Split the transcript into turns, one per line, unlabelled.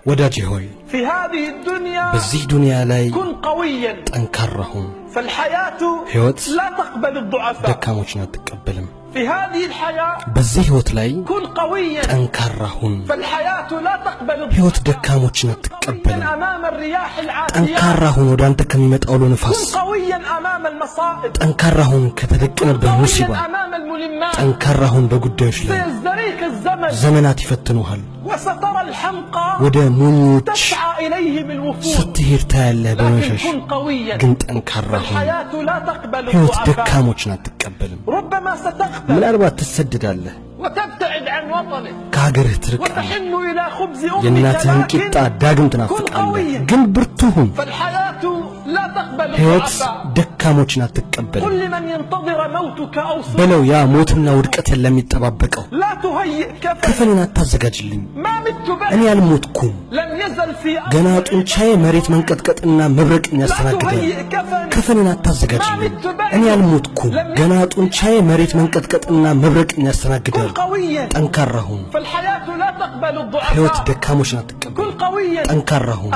ወዳጄ ሆይ በዚህ ዱንያ ላይ ጠንካራ ሁን። ሕይወት ደካሞችን አትቀበልም። በዚህ ሕይወት ላይ ጠንካራ ሁን። ሕይወት ደካሞችን አትቀበልም። ጠንካራ ሁን ወደ አንተ ከሚመጣው አውሎ ነፋስ። ጠንካራ ሁን ከተደቀነብህ ሙሲባ። ጠንካራ ሁን በጉዳዮች ላይ። ዘመናት ይፈትኑሃል። ወደ ሞኞች ስትሄድ ታያለህ በመሸሽ። ግን ጠንካራ ሁን። ሕይወት ደካሞችን አትቀበልም። ምናልባት ትሰደዳለህ፣ ከሀገርህ ትርቃለህ፣ የእናትህን ቂጣ ዳግም ትናፍቃለህ። ግን ብርቱ ሁን። ሕይወት ደካሞችን አትቀበልም። በለው ያ ሞትና ውድቀትን ለሚጠባበቀው ከፈኔን አታዘጋጅልኝ፣ እኔ አልሞትኩም። ገና ጡንቻዬ መሬት መንቀጥቀጥና መብረቅን ያስተናግዳል። ከፈኔን አታዘጋጅልኝ፣ እኔ አልሞትኩም። ገና ጡንቻዬ መሬት መንቀጥቀጥና መብረቅን ያስተናግዳል። ጠንካራ ሁን። ሕይወት ደካሞችን አትቀበልም። ጠንካራ ሁን።